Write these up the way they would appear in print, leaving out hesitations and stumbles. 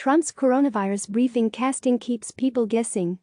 Trump's coronavirus briefing casting keeps people guessing.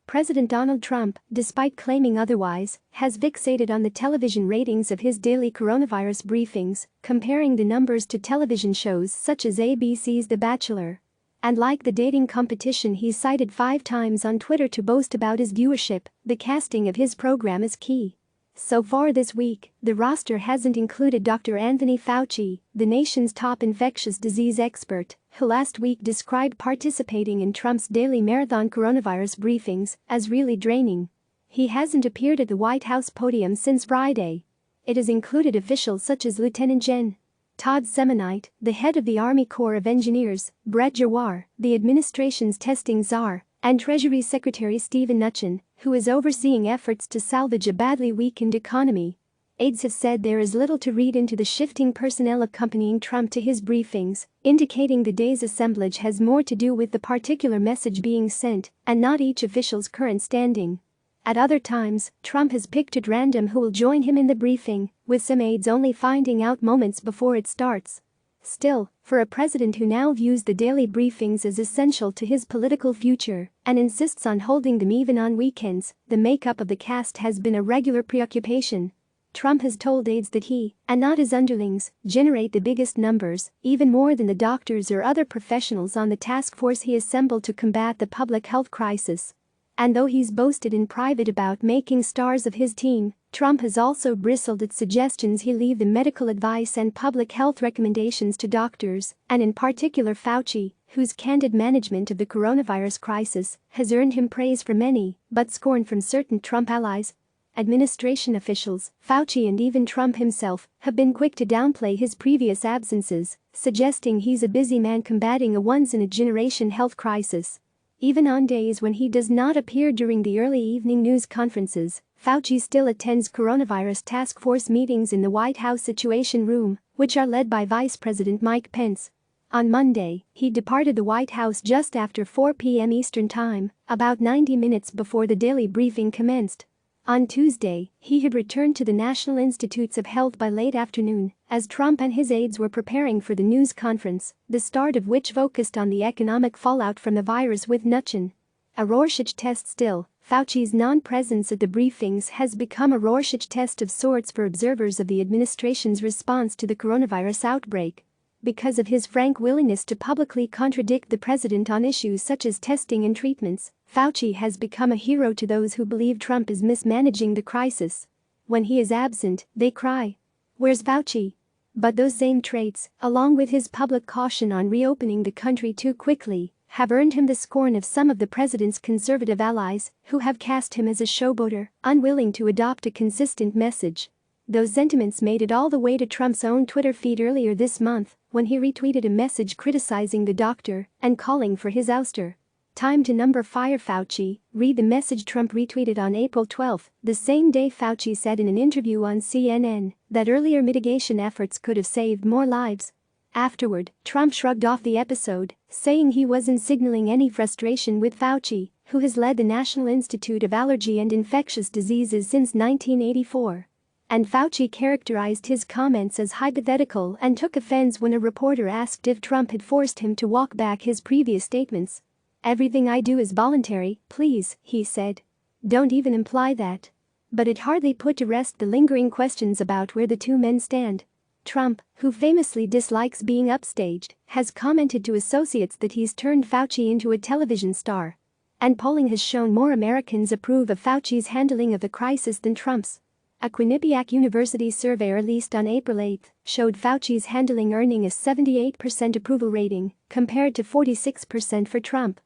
President Donald Trump, despite claiming otherwise, has fixated on the television ratings of his daily coronavirus briefings, comparing the numbers to television shows such as ABC's The Bachelor. And like the dating competition he's cited 5 times on Twitter to boast about his viewership, the casting of his program is key. So far this week, the roster hasn't included Dr. Anthony Fauci, the nation's top infectious disease expert, who last week described participating in Trump's daily marathon coronavirus briefings as really draining. He hasn't appeared at the White House podium since Friday. It has included officials such as Lieutenant Gen. Todd Semonite, the head of the Army Corps of Engineers, Giroir, the administration's testing czar, and Treasury Secretary Steven Mnuchin, who is overseeing efforts to salvage a badly weakened economy. Aides have said there is little to read into the shifting personnel accompanying Trump to his briefings, indicating the day's assemblage has more to do with the particular message being sent and not each official's current standing. At other times, Trump has picked at random who will join him in the briefing, with some aides only finding out moments before it starts. Still, for a president who now views the daily briefings as essential to his political future and insists on holding them even on weekends, the makeup of the cast has been a regular preoccupation. Trump has told aides that he, and not his underlings, generate the biggest numbers, even more than the doctors or other professionals on the task force he assembled to combat the public health crisis. And though he's boasted in private about making stars of his team, Trump has also bristled at suggestions he leave the medical advice and public health recommendations to doctors, and in particular Fauci, whose candid management of the coronavirus crisis has earned him praise from many, but scorn from certain Trump allies. Administration officials, Fauci and even Trump himself, have been quick to downplay his previous absences, suggesting he's a busy man combating a once-in-a-generation health crisis. Even on days when he does not appear during the early evening news conferences, Fauci still attends coronavirus task force meetings in the White House Situation Room, which are led by Vice President Mike Pence. On Monday, he departed the White House just after 4 p.m. Eastern Time, about 90 minutes before the daily briefing commenced. On Tuesday, he had returned to the National Institutes of Health by late afternoon, as Trump and his aides were preparing for the news conference, the start of which focused on the economic fallout from the virus with Mnuchin. A Rorschach test still, Fauci's non-presence at the briefings has become a Rorschach test of sorts for observers of the administration's response to the coronavirus outbreak. Because of his frank willingness to publicly contradict the president on issues such as testing and treatments, Fauci has become a hero to those who believe Trump is mismanaging the crisis. When he is absent, they cry, "Where's Fauci?" But those same traits, along with his public caution on reopening the country too quickly, have earned him the scorn of some of the president's conservative allies, who have cast him as a showboater, unwilling to adopt a consistent message. Those sentiments made it all the way to Trump's own Twitter feed earlier this month, when he retweeted a message criticizing the doctor and calling for his ouster. Time to fire Fauci, read the message Trump retweeted on April 12, the same day Fauci said in an interview on CNN that earlier mitigation efforts could have saved more lives. Afterward, Trump shrugged off the episode, saying he wasn't signaling any frustration with Fauci, who has led the National Institute of Allergy and Infectious Diseases since 1984. And Fauci characterized his comments as hypothetical and took offense when a reporter asked if Trump had forced him to walk back his previous statements. "Everything I do is voluntary, please," he said. "Don't even imply that." But it hardly put to rest the lingering questions about where the two men stand. Trump, who famously dislikes being upstaged, has commented to associates that he's turned Fauci into a television star. And polling has shown more Americans approve of Fauci's handling of the crisis than Trump's. A Quinnipiac University survey released on April 8 showed Fauci's handling earning a 78% approval rating, compared to 46% for Trump.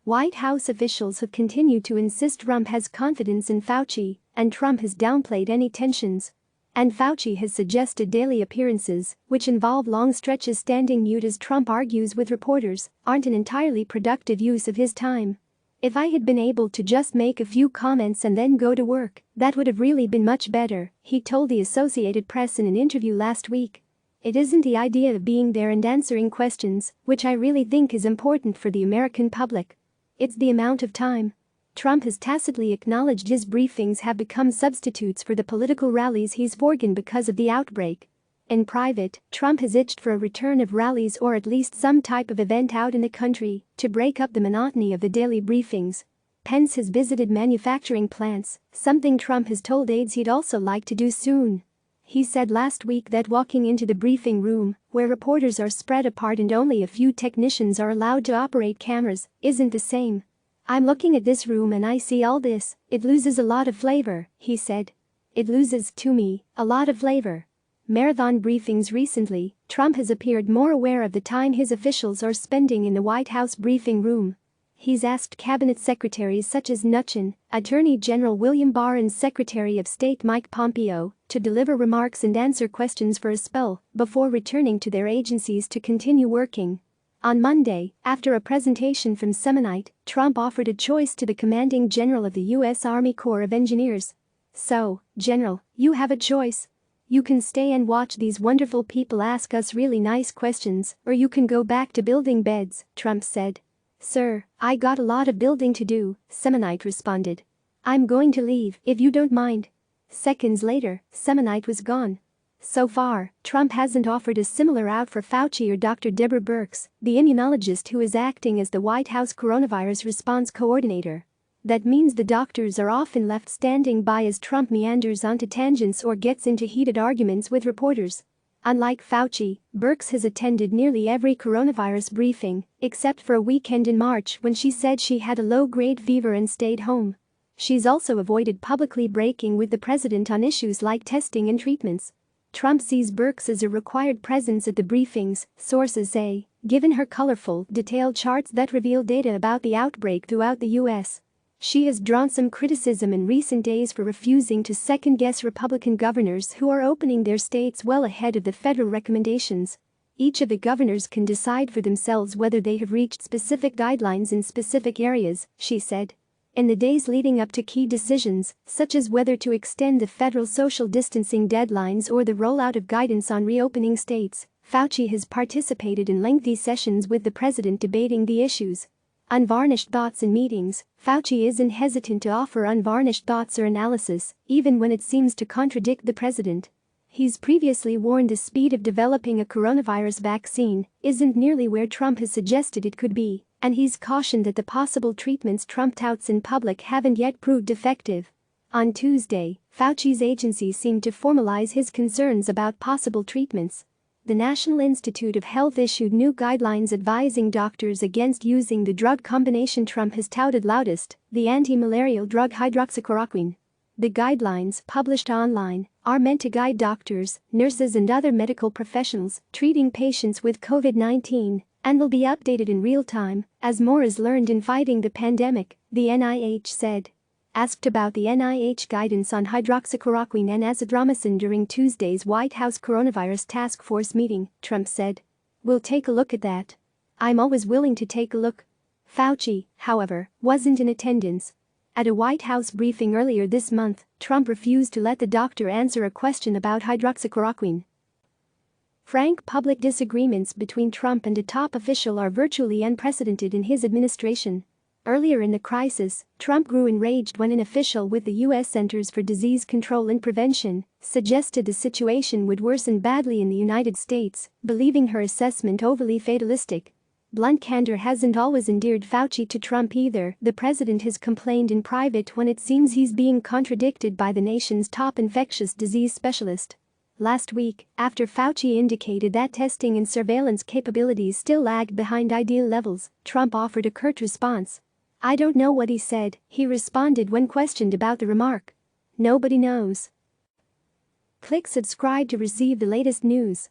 White House officials have continued to insist Trump has confidence in Fauci, and Trump has downplayed any tensions. And Fauci has suggested daily appearances, which involve long stretches standing mute as Trump argues with reporters, aren't an entirely productive use of his time. "If I had been able to just make a few comments and then go to work, that would have really been much better," he told the Associated Press in an interview last week. "It isn't the idea of being there and answering questions, which I really think is important for the American public. It's the amount of time." Trump has tacitly acknowledged his briefings have become substitutes for the political rallies he's forgone because of the outbreak. In private, Trump has itched for a return of rallies or at least some type of event out in the country to break up the monotony of the daily briefings. Pence has visited manufacturing plants, something Trump has told aides he'd also like to do soon. He said last week that walking into the briefing room, where reporters are spread apart and only a few technicians are allowed to operate cameras, isn't the same. "I'm looking at this room and I see all this, it loses a lot of flavor," he said. "It loses, to me, a lot of flavor." Marathon briefings recently, Trump has appeared more aware of the time his officials are spending in the White House briefing room. He's asked cabinet secretaries such as Mnuchin, Attorney General William Barr and Secretary of State Mike Pompeo to deliver remarks and answer questions for a spell before returning to their agencies to continue working. On Monday, after a presentation from Semonite, Trump offered a choice to the commanding general of the U.S. Army Corps of Engineers. "So, General, you have a choice. You can stay and watch these wonderful people ask us really nice questions, or you can go back to building beds," Trump said. "Sir, I got a lot of building to do," Semonite responded. "I'm going to leave, if you don't mind." Seconds later, Semonite was gone. So far, Trump hasn't offered a similar out for Fauci or Dr. Deborah Birx, the immunologist who is acting as the White House coronavirus response coordinator. That means the doctors are often left standing by as Trump meanders onto tangents or gets into heated arguments with reporters. Unlike Fauci, Birx has attended nearly every coronavirus briefing, except for a weekend in March when she said she had a low-grade fever and stayed home. She's also avoided publicly breaking with the president on issues like testing and treatments. Trump sees Birx as a required presence at the briefings, sources say, given her colorful, detailed charts that reveal data about the outbreak throughout the U.S. She has drawn some criticism in recent days for refusing to second-guess Republican governors who are opening their states well ahead of the federal recommendations. Each of the governors can decide for themselves whether they have reached specific guidelines in specific areas, she said. In the days leading up to key decisions, such as whether to extend the federal social distancing deadlines or the rollout of guidance on reopening states, Fauci has participated in lengthy sessions with the president debating the issues. Unvarnished thoughts in meetings, Fauci isn't hesitant to offer unvarnished thoughts or analysis, even when it seems to contradict the president. He's previously warned the speed of developing a coronavirus vaccine isn't nearly where Trump has suggested it could be, and he's cautioned that the possible treatments Trump touts in public haven't yet proved effective. On Tuesday, Fauci's agency seemed to formalize his concerns about possible treatments. The National Institute of Health issued new guidelines advising doctors against using the drug combination Trump has touted loudest, the anti-malarial drug hydroxychloroquine. The guidelines, published online, are meant to guide doctors, nurses and other medical professionals treating patients with COVID-19 and will be updated in real time as more is learned in fighting the pandemic, the NIH said. Asked about the NIH guidance on hydroxychloroquine and azithromycin during Tuesday's White House Coronavirus Task Force meeting, Trump said, "We'll take a look at that. I'm always willing to take a look." Fauci, however, wasn't in attendance. At a White House briefing earlier this month, Trump refused to let the doctor answer a question about hydroxychloroquine. Frank public disagreements between Trump and a top official are virtually unprecedented in his administration. Earlier in the crisis, Trump grew enraged when an official with the U.S. Centers for Disease Control and Prevention suggested the situation would worsen badly in the United States, believing her assessment overly fatalistic. Blunt candor hasn't always endeared Fauci to Trump either. The president has complained in private when it seems he's being contradicted by the nation's top infectious disease specialist. Last week, after Fauci indicated that testing and surveillance capabilities still lagged behind ideal levels, Trump offered a curt response. "I don't know what he said," he responded when questioned about the remark. "Nobody knows." Click subscribe to receive the latest news.